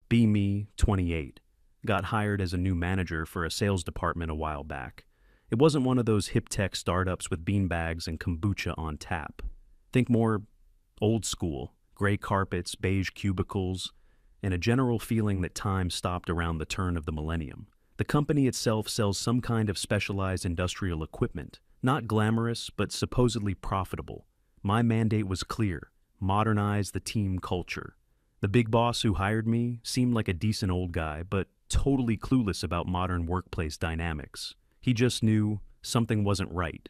Be Me, 28. Got hired as a new manager for a sales department a while back. It wasn't one of those hip tech startups with beanbags and kombucha on tap. Think more old school, gray carpets, beige cubicles, and a general feeling that time stopped around the turn of the millennium. The company itself sells some kind of specialized industrial equipment, not glamorous, but supposedly profitable. My mandate was clear: modernize the team culture. The big boss who hired me seemed like a decent old guy, but totally clueless about modern workplace dynamics. He just knew something wasn't right,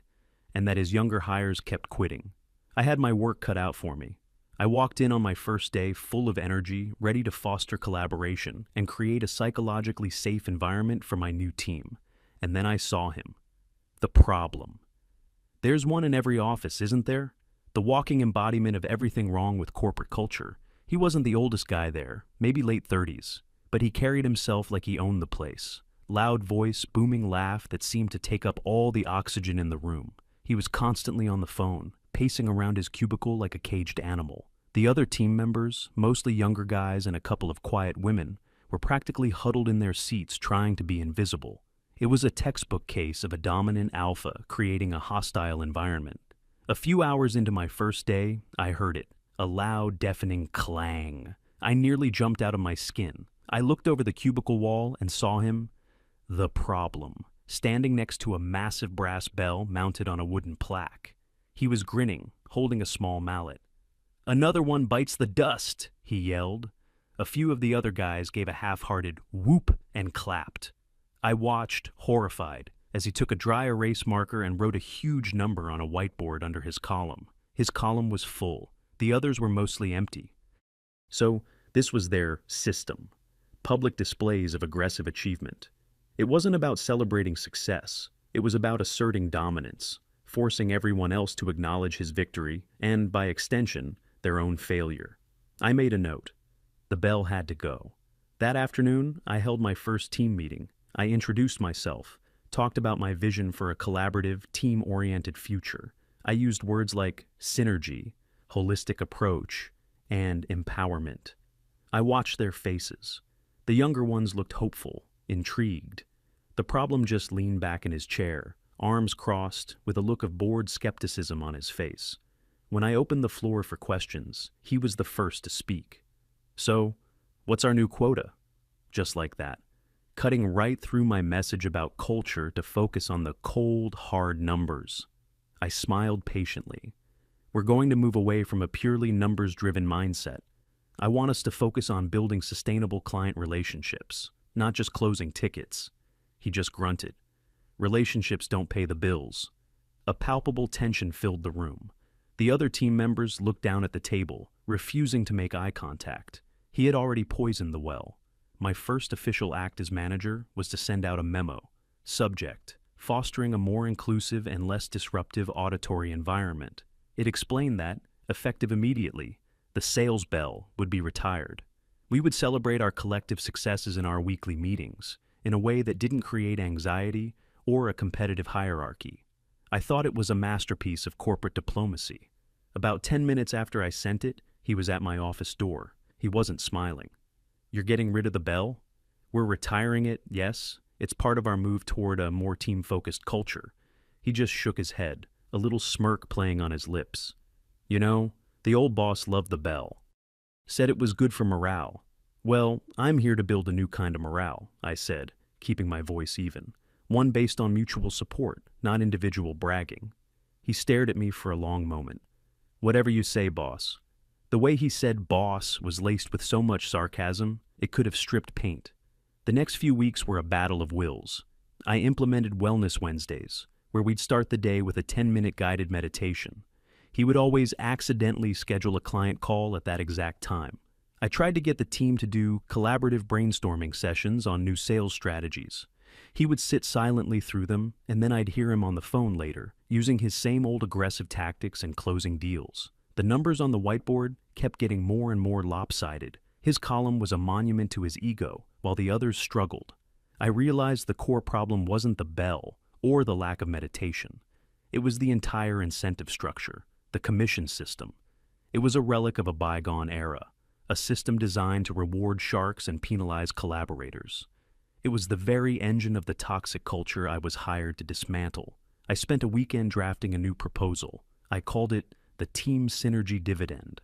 and that his younger hires kept quitting. I had my work cut out for me. I walked in on my first day full of energy, ready to foster collaboration and create a psychologically safe environment for my new team. And then I saw him. The problem. There's one in every office, isn't there? The walking embodiment of everything wrong with corporate culture. He wasn't the oldest guy there, maybe late 30s, but he carried himself like he owned the place. Loud voice, booming laugh that seemed to take up all the oxygen in the room. He was constantly on the phone, pacing around his cubicle like a caged animal. The other team members, mostly younger guys and a couple of quiet women, were practically huddled in their seats trying to be invisible. It was a textbook case of a dominant alpha creating a hostile environment. A few hours into my first day, I heard it. A loud, deafening clang. I nearly jumped out of my skin. I looked over the cubicle wall and saw him, the problem, standing next to a massive brass bell mounted on a wooden plaque. He was grinning, holding a small mallet. "Another one bites the dust," he yelled. A few of the other guys gave a half-hearted whoop and clapped. I watched, horrified, as he took a dry erase marker and wrote a huge number on a whiteboard under his column. His column was full. The others were mostly empty. So this was their system. Public displays of aggressive achievement. It wasn't about celebrating success. It was about asserting dominance, forcing everyone else to acknowledge his victory and, by extension, their own failure. I made a note. The bell had to go. That afternoon, I held my first team meeting. I introduced myself, talked about my vision for a collaborative, team-oriented future. I used words like synergy, holistic approach, and empowerment. I watched their faces. The younger ones looked hopeful, intrigued. The problem just leaned back in his chair, arms crossed, with a look of bored skepticism on his face. When I opened the floor for questions, he was the first to speak. "So, what's our new quota?" Just like that, cutting right through my message about culture to focus on the cold, hard numbers. I smiled patiently. We're going to move away from a purely numbers-driven mindset. I want us to focus on building sustainable client relationships, not just closing tickets. He just grunted. Relationships don't pay the bills. A palpable tension filled the room. The other team members looked down at the table, refusing to make eye contact. He had already poisoned the well. My first official act as manager was to send out a memo. Subject: fostering a more inclusive and less disruptive auditory environment. It explained that, effective immediately, the sales bell would be retired. We would celebrate our collective successes in our weekly meetings, in a way that didn't create anxiety or a competitive hierarchy. I thought it was a masterpiece of corporate diplomacy. About 10 minutes after I sent it, he was at my office door. He wasn't smiling. "You're getting rid of the bell? We're retiring it, yes. It's part of our move toward a more team-focused culture." He just shook his head, a little smirk playing on his lips. "You know, the old boss loved the bell. Said it was good for morale." "Well, I'm here to build a new kind of morale," I said, keeping my voice even. "One based on mutual support, not individual bragging." He stared at me for a long moment. "Whatever you say, boss." The way he said boss was laced with so much sarcasm, it could have stripped paint. The next few weeks were a battle of wills. I implemented Wellness Wednesdays, where we'd start the day with a 10-minute guided meditation. He would always accidentally schedule a client call at that exact time. I tried to get the team to do collaborative brainstorming sessions on new sales strategies. He would sit silently through them, and then I'd hear him on the phone later, using his same old aggressive tactics and closing deals. The numbers on the whiteboard kept getting more and more lopsided. His column was a monument to his ego, while the others struggled. I realized the core problem wasn't the bell or the lack of meditation. It was the entire incentive structure, the commission system. It was a relic of a bygone era, a system designed to reward sharks and penalize collaborators. It was the very engine of the toxic culture I was hired to dismantle. I spent a weekend drafting a new proposal. I called it the Team Synergy Dividend.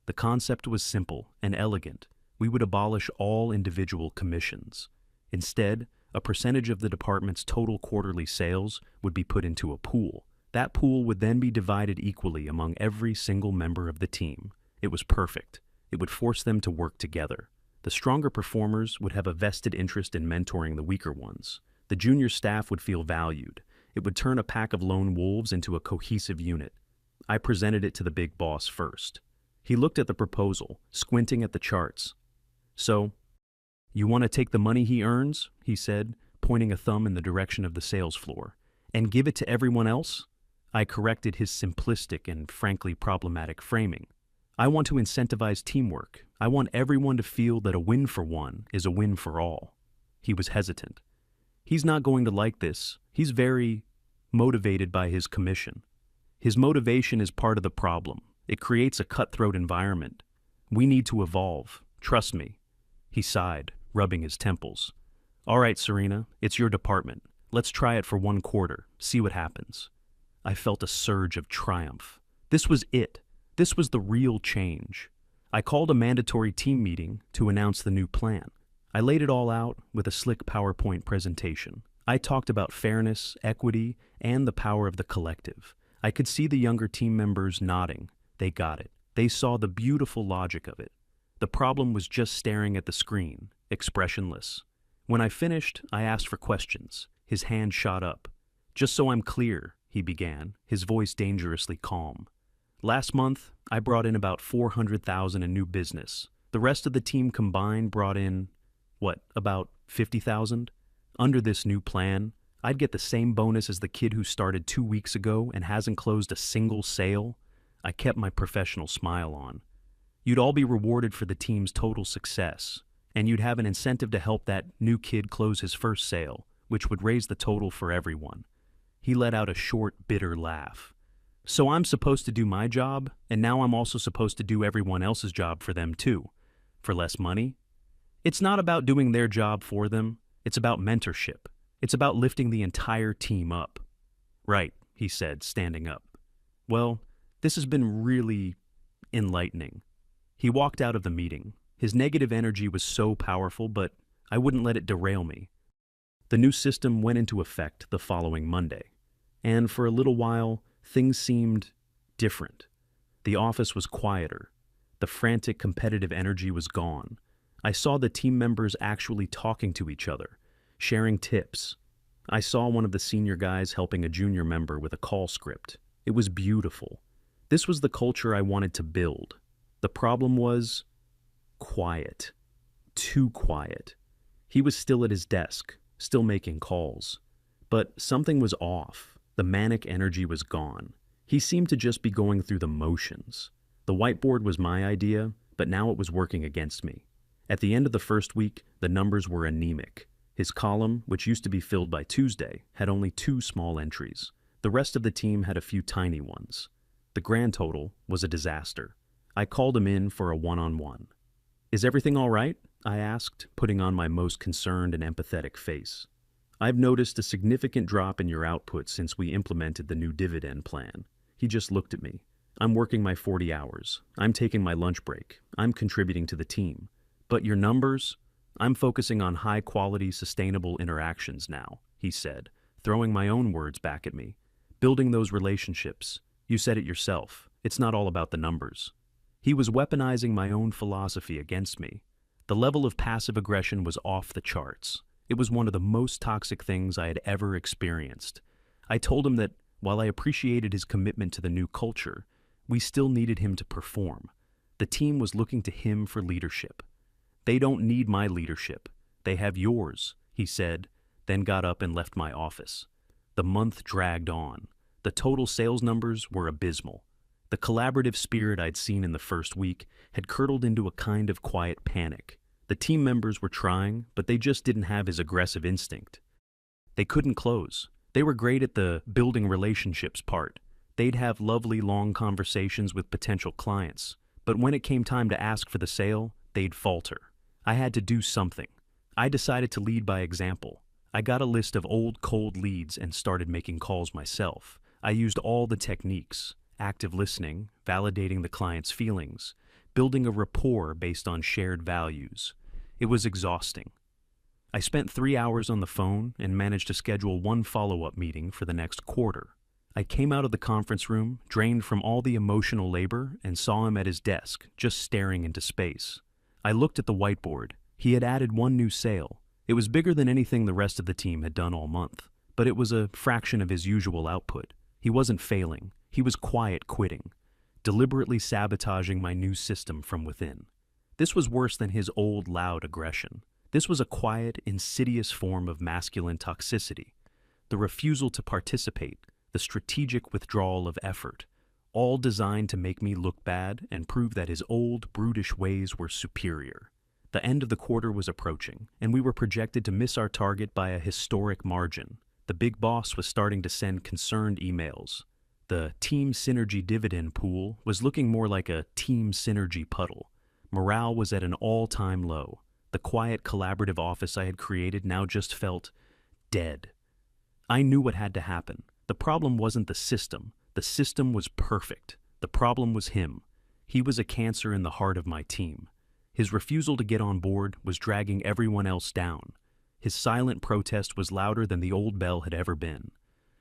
The concept was simple and elegant. We would abolish all individual commissions. Instead, a percentage of the department's total quarterly sales would be put into a pool. That pool would then be divided equally among every single member of the team. It was perfect. It would force them to work together. The stronger performers would have a vested interest in mentoring the weaker ones. The junior staff would feel valued. It would turn a pack of lone wolves into a cohesive unit. I presented it to the big boss first. He looked at the proposal, squinting at the charts. "So, you want to take the money he earns," he said, pointing a thumb in the direction of the sales floor, "and give it to everyone else?" I corrected his simplistic and frankly problematic framing. "I want to incentivize teamwork. I want everyone to feel that a win for one is a win for all." He was hesitant. "He's not going to like this. He's very motivated by his commission." "His motivation is part of the problem. It creates a cutthroat environment. We need to evolve. Trust me." He sighed, rubbing his temples. "All right, Serena, it's your department. Let's try it for 1 quarter, see what happens." I felt a surge of triumph. This was it. This was the real change. I called a mandatory team meeting to announce the new plan. I laid it all out with a slick PowerPoint presentation. I talked about fairness, equity, and the power of the collective. I could see the younger team members nodding. They got it. They saw the beautiful logic of it. The problem was just staring at the screen, expressionless. When I finished, I asked for questions. His hand shot up. "Just so I'm clear," he began, his voice dangerously calm. "Last month, I brought in about 400,000 in new business. The rest of the team combined brought in, about 50,000? Under this new plan, I'd get the same bonus as the kid who started 2 weeks ago and hasn't closed a single sale." I kept my professional smile on. "You'd all be rewarded for the team's total success, and you'd have an incentive to help that new kid close his first sale, which would raise the total for everyone." He let out a short, bitter laugh. "So I'm supposed to do my job, and now I'm also supposed to do everyone else's job for them too, for less money? It's not about doing their job for them. It's about mentorship. It's about lifting the entire team up." "Right," he said, standing up. "Well, this has been really enlightening." He walked out of the meeting. His negative energy was so powerful, but I wouldn't let it derail me. The new system went into effect the following Monday, and for a little while, things seemed different. The office was quieter. The frantic competitive energy was gone. I saw the team members actually talking to each other, sharing tips. I saw one of the senior guys helping a junior member with a call script. It was beautiful. This was the culture I wanted to build. The problem was quiet. Too quiet. He was still at his desk, still making calls. But something was off. The manic energy was gone. He seemed to just be going through the motions. The whiteboard was my idea, but now it was working against me. At the end of the first week, the numbers were anemic. His column, which used to be filled by Tuesday, had only 2 small entries. The rest of the team had a few tiny ones. The grand total was a disaster. I called him in for a one-on-one. "Is everything all right?" I asked, putting on my most concerned and empathetic face. "I've noticed a significant drop in your output since we implemented the new dividend plan." He just looked at me. "I'm working my 40 hours. I'm taking my lunch break. I'm contributing to the team. But your numbers? I'm focusing on high-quality, sustainable interactions now," he said, throwing my own words back at me. "Building those relationships. You said it yourself. It's not all about the numbers." He was weaponizing my own philosophy against me. The level of passive aggression was off the charts. It was one of the most toxic things I had ever experienced. I told him that while I appreciated his commitment to the new culture, we still needed him to perform. The team was looking to him for leadership. "They don't need my leadership. They have yours," he said, then got up and left my office. The month dragged on. The total sales numbers were abysmal. The collaborative spirit I'd seen in the first week had curdled into a kind of quiet panic. The team members were trying, but they just didn't have his aggressive instinct. They couldn't close. They were great at the building relationships part. They'd have lovely long conversations with potential clients. But when it came time to ask for the sale, they'd falter. I had to do something. I decided to lead by example. I got a list of old cold leads and started making calls myself. I used all the techniques: active listening, validating the client's feelings, building a rapport based on shared values. It was exhausting. I spent 3 hours on the phone and managed to schedule one follow-up meeting for the next quarter. I came out of the conference room, drained from all the emotional labor, and saw him at his desk, just staring into space. I looked at the whiteboard. He had added one new sale. It was bigger than anything the rest of the team had done all month, but it was a fraction of his usual output. He wasn't failing. He was quiet quitting, deliberately sabotaging my new system from within. This was worse than his old loud aggression. This was a quiet, insidious form of masculine toxicity. The refusal to participate, the strategic withdrawal of effort, all designed to make me look bad and prove that his old, brutish ways were superior. The end of the quarter was approaching, and we were projected to miss our target by a historic margin. The big boss was starting to send concerned emails. The team synergy dividend pool was looking more like a team synergy puddle. Morale was at an all-time low. The quiet, collaborative office I had created now just felt dead. I knew what had to happen. The problem wasn't the system. The system was perfect. The problem was him. He was a cancer in the heart of my team. His refusal to get on board was dragging everyone else down. His silent protest was louder than the old bell had ever been.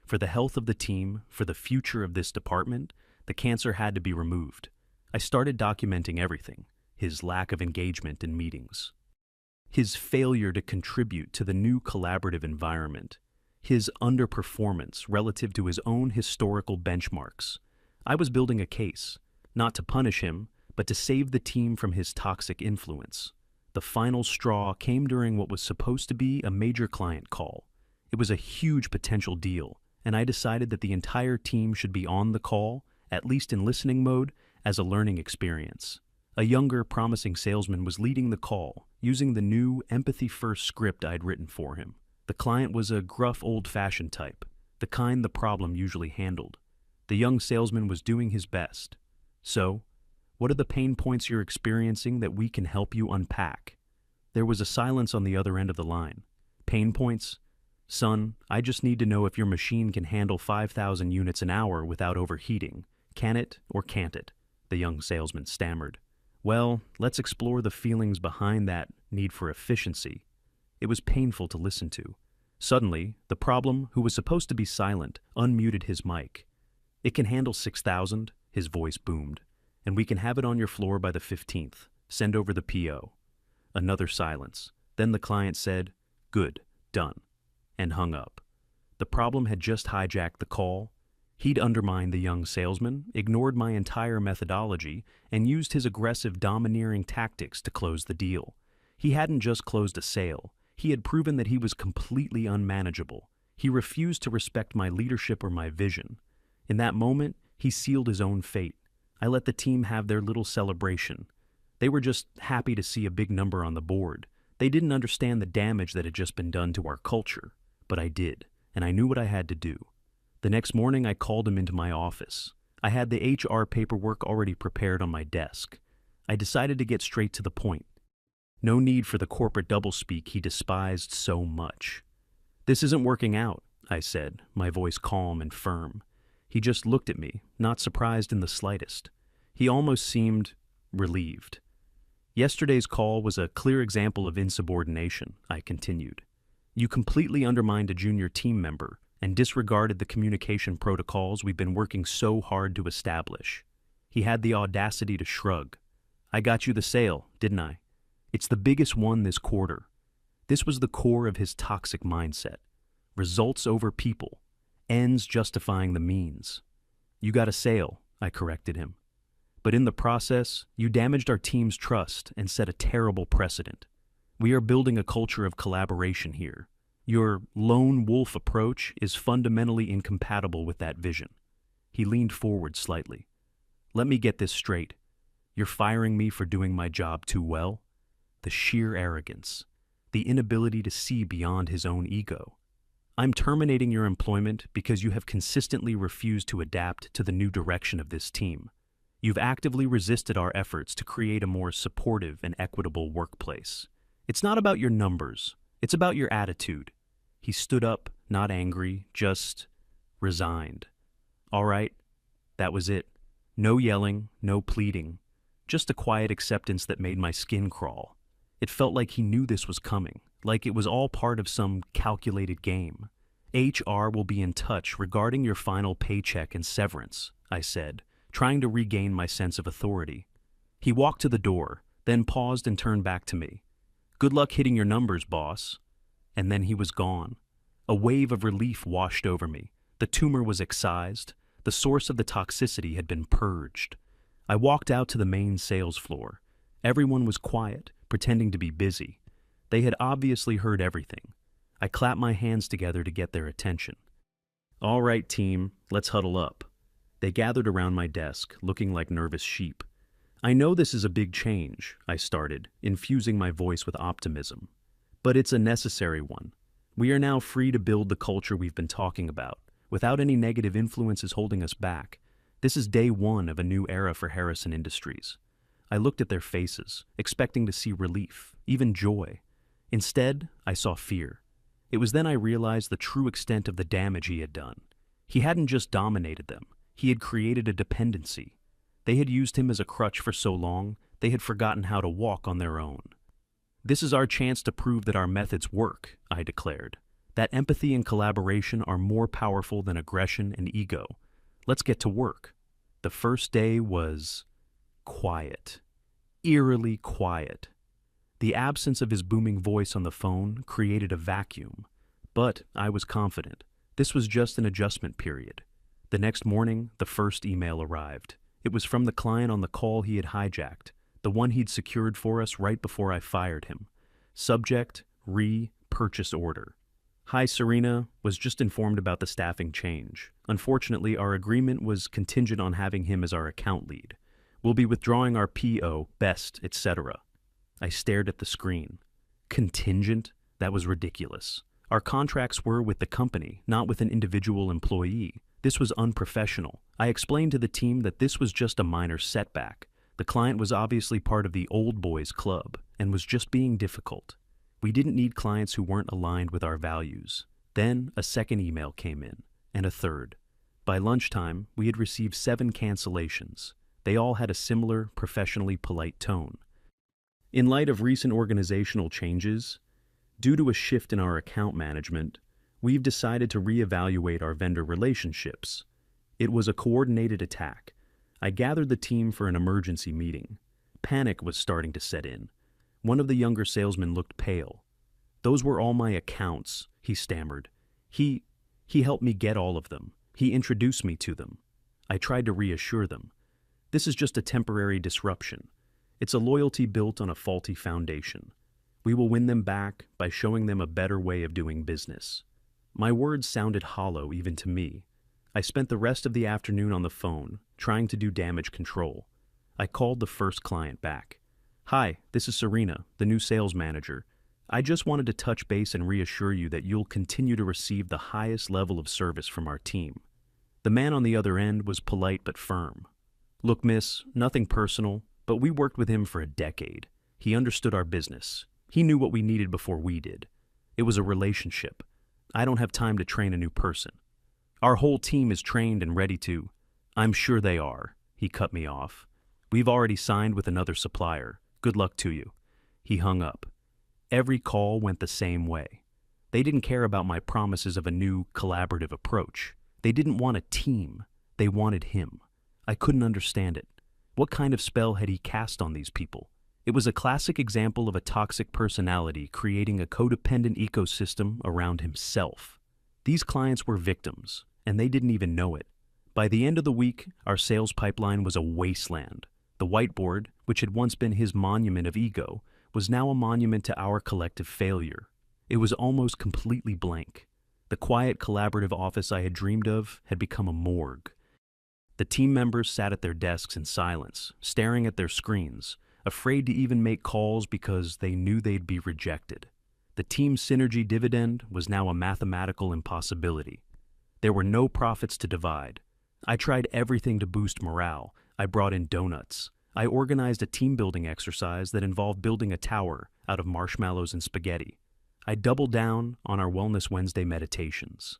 For the health of the team, for the future of this department, the cancer had to be removed. I started documenting everything: his lack of engagement in meetings, his failure to contribute to the new collaborative environment, his underperformance relative to his own historical benchmarks. I was building a case, not to punish him, but to save the team from his toxic influence. The final straw came during what was supposed to be a major client call. It was a huge potential deal, and I decided that the entire team should be on the call, at least in listening mode, as a learning experience. A younger, promising salesman was leading the call, using the new, empathy-first script I'd written for him. The client was a gruff, old-fashioned type, the kind the problem usually handled. The young salesman was doing his best. So, what are the pain points you're experiencing that we can help you unpack? There was a silence on the other end of the line. Pain points? Son, I just need to know if your machine can handle 5,000 units an hour without overheating. Can it or can't it? The young salesman stammered. Well, let's explore the feelings behind that need for efficiency. It was painful to listen to. Suddenly, the problem, who was supposed to be silent, unmuted his mic. It can handle 6,000, his voice boomed, and we can have it on your floor by the 15th. Send over the PO. Another silence. Then the client said, "Good, done," and hung up. The problem had just hijacked the call. He'd undermined the young salesman, ignored my entire methodology, and used his aggressive, domineering tactics to close the deal. He hadn't just closed a sale. He had proven that he was completely unmanageable. He refused to respect my leadership or my vision. In that moment, he sealed his own fate. I let the team have their little celebration. They were just happy to see a big number on the board. They didn't understand the damage that had just been done to our culture. But I did, and I knew what I had to do. The next morning, I called him into my office. I had the HR paperwork already prepared on my desk. I decided to get straight to the point. No need for the corporate doublespeak he despised so much. "This isn't working out," I said, my voice calm and firm. He just looked at me, not surprised in the slightest. He almost seemed relieved. "Yesterday's call was a clear example of insubordination," I continued. "You completely undermined a junior team member and disregarded the communication protocols we've been working so hard to establish." He had the audacity to shrug. "I got you the sale, didn't I? It's the biggest one this quarter." This was the core of his toxic mindset. Results over people. Ends justifying the means. "You got a sale," I corrected him. "But in the process, you damaged our team's trust and set a terrible precedent. We are building a culture of collaboration here. Your lone wolf approach is fundamentally incompatible with that vision." He leaned forward slightly. "Let me get this straight. You're firing me for doing my job too well?" The sheer arrogance. The inability to see beyond his own ego. "I'm terminating your employment because you have consistently refused to adapt to the new direction of this team. You've actively resisted our efforts to create a more supportive and equitable workplace. It's not about your numbers, it's about your attitude." He stood up, not angry, just resigned. All right, that was it. No yelling, no pleading, just a quiet acceptance that made my skin crawl. It felt like he knew this was coming, like it was all part of some calculated game. "HR will be in touch regarding your final paycheck and severance," I said, trying to regain my sense of authority. He walked to the door, then paused and turned back to me. "Good luck hitting your numbers, boss." And then he was gone. A wave of relief washed over me. The tumor was excised. The source of the toxicity had been purged. I walked out to the main sales floor. Everyone was quiet, pretending to be busy. They had obviously heard everything. I clapped my hands together to get their attention. "All right, team, let's huddle up." They gathered around my desk, looking like nervous sheep. "I know this is a big change," I started, infusing my voice with optimism. "But it's a necessary one. We are now free to build the culture we've been talking about, without any negative influences holding us back. This is day one of a new era for Harrison Industries." I looked at their faces, expecting to see relief, even joy. Instead, I saw fear. It was then I realized the true extent of the damage he had done. He hadn't just dominated them, he had created a dependency. They had used him as a crutch for so long, they had forgotten how to walk on their own. "This is our chance to prove that our methods work," I declared. "That empathy and collaboration are more powerful than aggression and ego. Let's get to work." The first day was quiet, eerily quiet. The absence of his booming voice on the phone created a vacuum, but I was confident. This was just an adjustment period. The next morning, the first email arrived. It was from the client on the call he had hijacked, the one he'd secured for us right before I fired him. Subject, purchase order. "Hi, Serena, was just informed about the staffing change. Unfortunately, our agreement was contingent on having him as our account lead. We'll be withdrawing our PO, best, etc." I stared at the screen. Contingent? That was ridiculous. Our contracts were with the company, not with an individual employee. This was unprofessional. I explained to the team that this was just a minor setback. The client was obviously part of the old boys club and was just being difficult. We didn't need clients who weren't aligned with our values. Then a second email came in, and a third. By lunchtime, we had received 7 cancellations. They all had a similar, professionally polite tone. In light of recent organizational changes, due to a shift in our account management, we've decided to reevaluate our vendor relationships. It was a coordinated attack. I gathered the team for an emergency meeting. Panic was starting to set in. One of the younger salesmen looked pale. "Those were all my accounts," he stammered. He helped me get all of them. He introduced me to them." I tried to reassure them. "This is just a temporary disruption. It's a loyalty built on a faulty foundation. We will win them back by showing them a better way of doing business." My words sounded hollow even to me. I spent the rest of the afternoon on the phone, trying to do damage control. I called the first client back. "Hi, this is Serena, the new sales manager. I just wanted to touch base and reassure you that you'll continue to receive the highest level of service from our team." The man on the other end was polite but firm. "Look, miss, nothing personal, but we worked with him for a decade. He understood our business. He knew what we needed before we did. It was a relationship. I don't have time to train a new person. Our whole team is trained and ready to—" "I'm sure they are," he cut me off. "We've already signed with another supplier. Good luck to you." He hung up. Every call went the same way. They didn't care about my promises of a new, collaborative approach. They didn't want a team. They wanted him. I couldn't understand it. What kind of spell had he cast on these people? It was a classic example of a toxic personality creating a codependent ecosystem around himself. These clients were victims, and they didn't even know it. By the end of the week, our sales pipeline was a wasteland. The whiteboard, which had once been his monument of ego, was now a monument to our collective failure. It was almost completely blank. The quiet, collaborative office I had dreamed of had become a morgue. The team members sat at their desks in silence, staring at their screens, afraid to even make calls because they knew they'd be rejected. The team synergy dividend was now a mathematical impossibility. There were no profits to divide. I tried everything to boost morale. I brought in donuts. I organized a team-building exercise that involved building a tower out of marshmallows and spaghetti. I doubled down on our Wellness Wednesday meditations.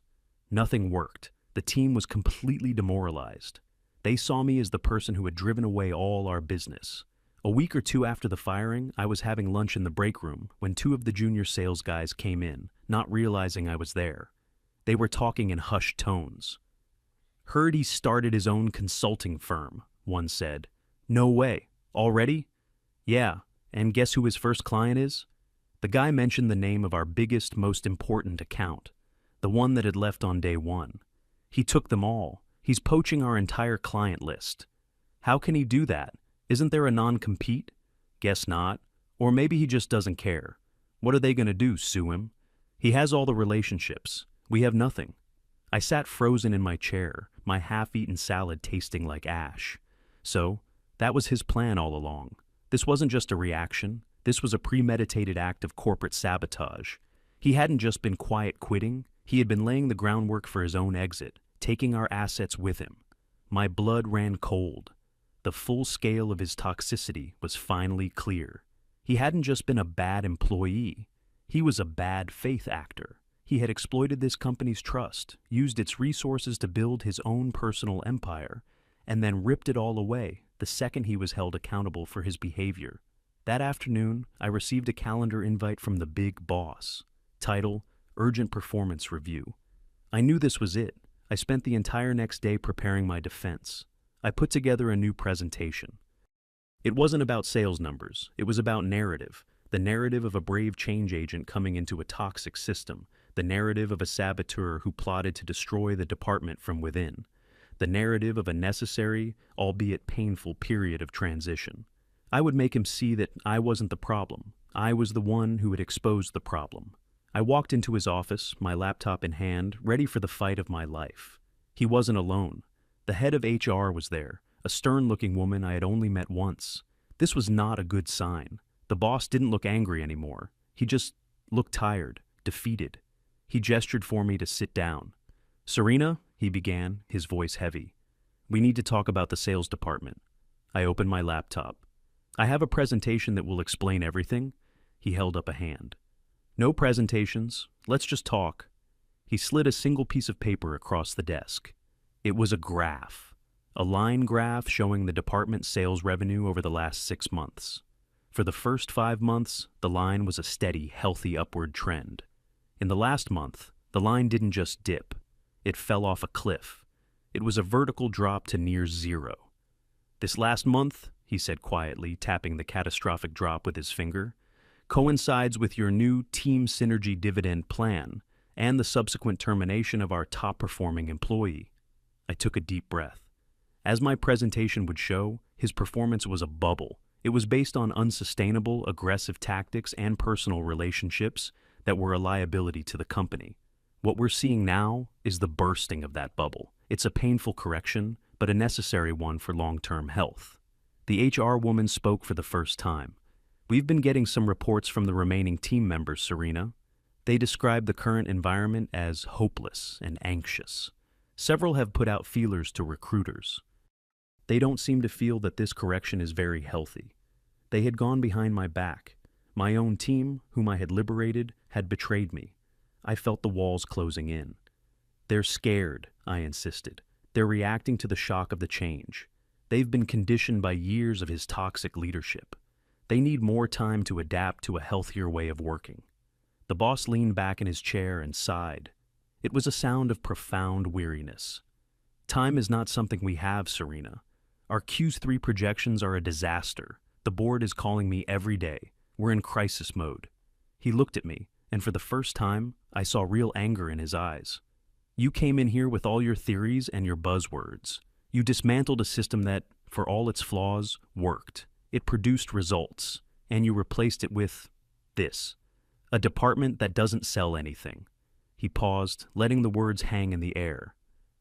Nothing worked. The team was completely demoralized. They saw me as the person who had driven away all our business. A week or two after the firing, I was having lunch in the break room when two of the junior sales guys came in, not realizing I was there. They were talking in hushed tones. "Heard he started his own consulting firm," one said. "No way. Already?" "Yeah, and guess who his first client is?" The guy mentioned the name of our biggest, most important account, the one that had left on day one. "He took them all. He's poaching our entire client list." "How can he do that? Isn't there a non-compete?" "Guess not. Or maybe he just doesn't care. What are they going to do, sue him? He has all the relationships. We have nothing." I sat frozen in my chair, my half-eaten salad tasting like ash. So, that was his plan all along. This wasn't just a reaction. This was a premeditated act of corporate sabotage. He hadn't just been quiet quitting. He had been laying the groundwork for his own exit, taking our assets with him. My blood ran cold. The full scale of his toxicity was finally clear. He hadn't just been a bad employee. He was a bad faith actor. He had exploited this company's trust, used its resources to build his own personal empire, and then ripped it all away the second he was held accountable for his behavior. That afternoon, I received a calendar invite from the big boss. Title, Urgent Performance Review. I knew this was it. I spent the entire next day preparing my defense. I put together a new presentation. It wasn't about sales numbers. It was about narrative. The narrative of a brave change agent coming into a toxic system. The narrative of a saboteur who plotted to destroy the department from within. The narrative of a necessary, albeit painful, period of transition. I would make him see that I wasn't the problem. I was the one who had exposed the problem. I walked into his office, my laptop in hand, ready for the fight of my life. He wasn't alone. The head of HR was there, a stern-looking woman I had only met once. This was not a good sign. The boss didn't look angry anymore. He just looked tired, defeated. He gestured for me to sit down. "Serena," he began, his voice heavy. "We need to talk about the sales department." I opened my laptop. "I have a presentation that will explain everything." He held up a hand. "No presentations. Let's just talk." He slid a single piece of paper across the desk. It was a graph. A line graph showing the department's sales revenue over the last 6 months. For the first 5 months, the line was a steady, healthy upward trend. In the last month, the line didn't just dip. It fell off a cliff. It was a vertical drop to near zero. "This last month," he said quietly, tapping the catastrophic drop with his finger, "coincides with your new team synergy dividend plan and the subsequent termination of our top-performing employee." I took a deep breath. As my presentation would show, his performance was a bubble. It was based on unsustainable, aggressive tactics and personal relationships that were a liability to the company. What we're seeing now is the bursting of that bubble. It's a painful correction, but a necessary one for long-term health. The HR woman spoke for the first time. "We've been getting some reports from the remaining team members, Serena. They describe the current environment as hopeless and anxious. Several have put out feelers to recruiters. They don't seem to feel that this correction is very healthy. They had gone behind my back. My own team, whom I had liberated, had betrayed me. I felt the walls closing in. They're scared," I insisted. "They're reacting to the shock of the change. They've been conditioned by years of his toxic leadership. They need more time to adapt to a healthier way of working." The boss leaned back in his chair and sighed. It was a sound of profound weariness. "Time is not something we have, Serena. Our Q3 projections are a disaster. The board is calling me every day. We're in crisis mode." He looked at me, and for the first time, I saw real anger in his eyes. "You came in here with all your theories and your buzzwords. You dismantled a system that, for all its flaws, worked. It produced results, and you replaced it with this. A department that doesn't sell anything." He paused, letting the words hang in the air.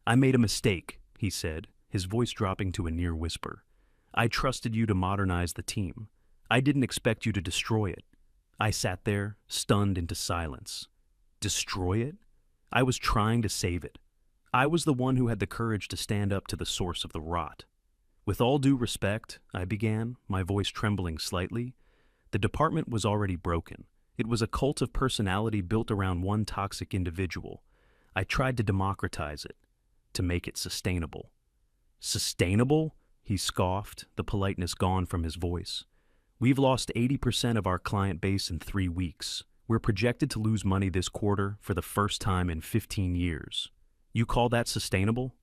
"I made a mistake," he said, his voice dropping to a near whisper. "I trusted you to modernize the team. I didn't expect you to destroy it." I sat there, stunned into silence. Destroy it? I was trying to save it. I was the one who had the courage to stand up to the source of the rot. With all due respect, I began, my voice trembling slightly. The department was already broken. It was a cult of personality built around one toxic individual. I tried to democratize it, to make it sustainable. Sustainable? He scoffed, the politeness gone from his voice. We've lost 80% of our client base in 3 weeks. We're projected to lose money this quarter for the first time in 15 years. You call that sustainable?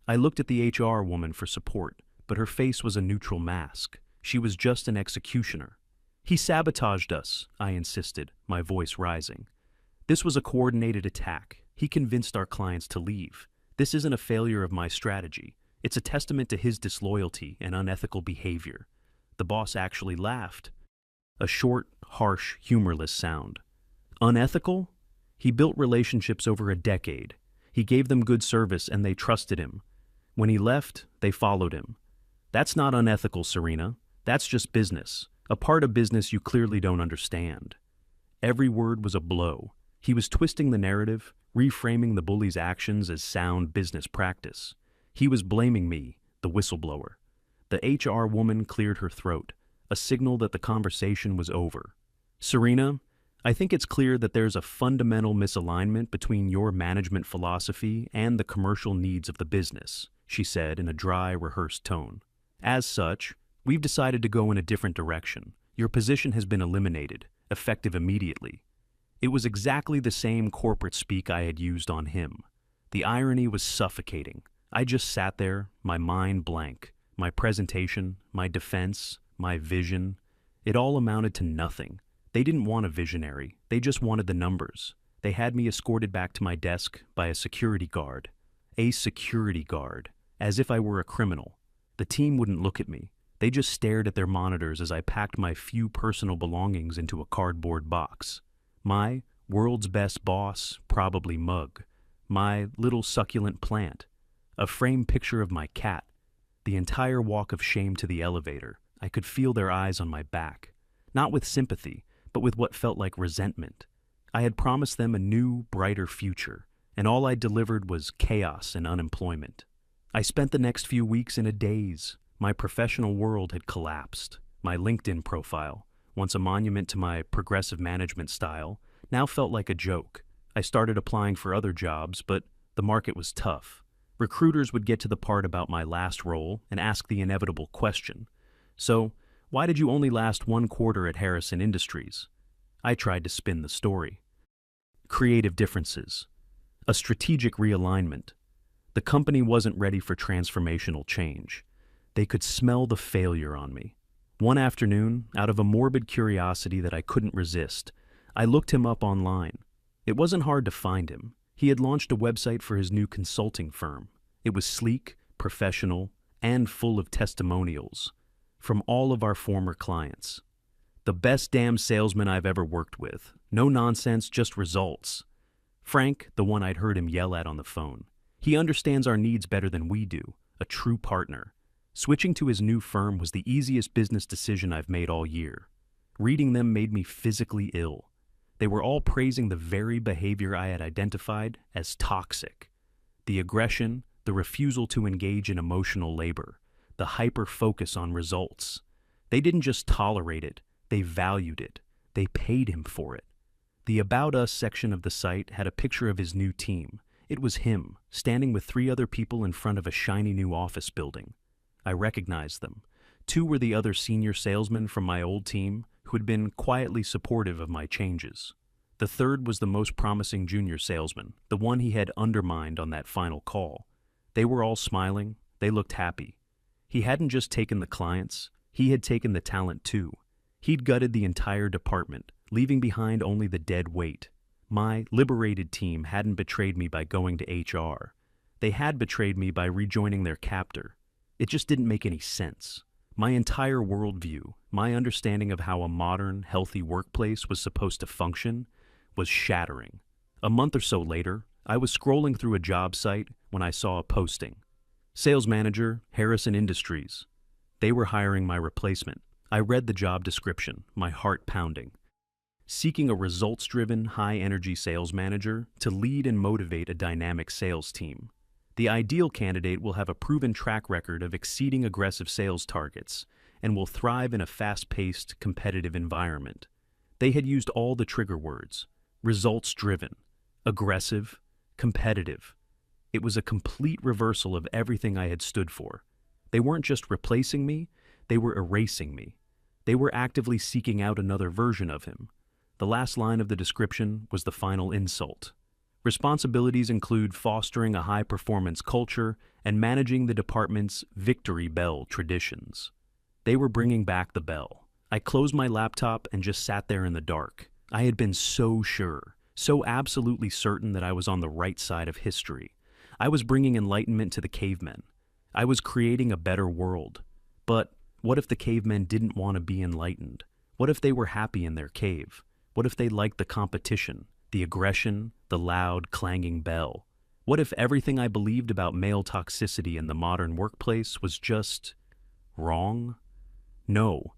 I looked at the HR woman for support, but her face was a neutral mask. She was just an executioner. He sabotaged us, I insisted, my voice rising. This was a coordinated attack. He convinced our clients to leave. This isn't a failure of my strategy. It's a testament to his disloyalty and unethical behavior. The boss actually laughed. A short, harsh, humorless sound. Unethical? He built relationships over a decade. He gave them good service and they trusted him. When he left, they followed him. That's not unethical, Serena. That's just business. A part of business you clearly don't understand. Every word was a blow. He was twisting the narrative, reframing the bully's actions as sound business practice. He was blaming me, the whistleblower. The HR woman cleared her throat, a signal that the conversation was over. Serena, I think it's clear that there's a fundamental misalignment between your management philosophy and the commercial needs of the business, she said in a dry, rehearsed tone. As such, we've decided to go in a different direction. Your position has been eliminated, effective immediately. It was exactly the same corporate speak I had used on him. The irony was suffocating. I just sat there, my mind blank. My presentation, my defense, my vision, it all amounted to nothing. They didn't want a visionary. They just wanted the numbers. They had me escorted back to my desk by a security guard. A security guard, as if I were a criminal. The team wouldn't look at me. They just stared at their monitors as I packed my few personal belongings into a cardboard box. My world's best boss, probably mug. My little succulent plant. A framed picture of my cat. The entire walk of shame to the elevator, I could feel their eyes on my back. Not with sympathy, but with what felt like resentment. I had promised them a new, brighter future, and all I delivered was chaos and unemployment. I spent the next few weeks in a daze. My professional world had collapsed. My LinkedIn profile, once a monument to my progressive management style, now felt like a joke. I started applying for other jobs, but the market was tough. Recruiters would get to the part about my last role and ask the inevitable question. So, why did you only last 1 quarter at Harrison Industries? I tried to spin the story. Creative differences. A strategic realignment. The company wasn't ready for transformational change. They could smell the failure on me. One afternoon, out of a morbid curiosity that I couldn't resist, I looked him up online. It wasn't hard to find him. He had launched a website for his new consulting firm. It was sleek, professional, and full of testimonials from all of our former clients. The best damn salesman I've ever worked with. No nonsense, just results. Frank, the one I'd heard him yell at on the phone. He understands our needs better than we do, a true partner. Switching to his new firm was the easiest business decision I've made all year. Reading them made me physically ill. They were all praising the very behavior I had identified as toxic. The aggression, the refusal to engage in emotional labor, the hyper-focus on results. They didn't just tolerate it, they valued it. They paid him for it. The About Us section of the site had a picture of his new team. It was him, standing with 3 other people in front of a shiny new office building. I recognized them. 2 were the other senior salesmen from my old team, who had been quietly supportive of my changes. The 3rd was the most promising junior salesman, the one he had undermined on that final call. They were all smiling. They looked happy. He hadn't just taken the clients, he had taken the talent too. He'd gutted the entire department, leaving behind only the dead weight. My liberated team hadn't betrayed me by going to HR. They had betrayed me by rejoining their captor. It just didn't make any sense. My entire worldview, my understanding of how a modern, healthy workplace was supposed to function, was shattering. A month or so later, I was scrolling through a job site when I saw a posting. Sales manager, Harrison Industries. They were hiring my replacement. I read the job description, my heart pounding. Seeking a results-driven, high-energy sales manager to lead and motivate a dynamic sales team. The ideal candidate will have a proven track record of exceeding aggressive sales targets and will thrive in a fast-paced, competitive environment. They had used all the trigger words: results-driven, aggressive, competitive. It was a complete reversal of everything I had stood for. They weren't just replacing me, they were erasing me. They were actively seeking out another version of him. The last line of the description was the final insult. Responsibilities include fostering a high-performance culture and managing the department's victory bell traditions. They were bringing back the bell. I closed my laptop and just sat there in the dark. I had been so sure, so absolutely certain that I was on the right side of history. I was bringing enlightenment to the cavemen. I was creating a better world. But what if the cavemen didn't want to be enlightened? What if they were happy in their cave? What if they liked the competition, the aggression, the loud, clanging bell? What if everything I believed about male toxicity in the modern workplace was just wrong? No,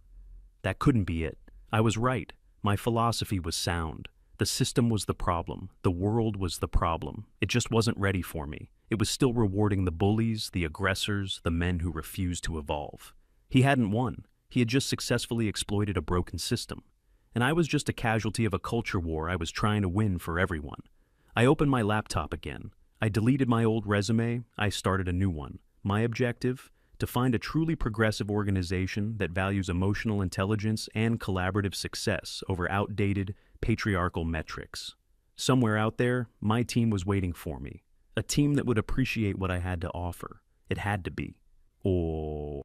that couldn't be it. I was right. My philosophy was sound. The system was the problem. The world was the problem. It just wasn't ready for me. It was still rewarding the bullies, the aggressors, the men who refused to evolve. He hadn't won. He had just successfully exploited a broken system. And I was just a casualty of a culture war I was trying to win for everyone. I opened my laptop again. I deleted my old resume. I started a new one. My objective? To find a truly progressive organization that values emotional intelligence and collaborative success over outdated, patriarchal metrics. Somewhere out there, my team was waiting for me. A team that would appreciate what I had to offer. It had to be. Or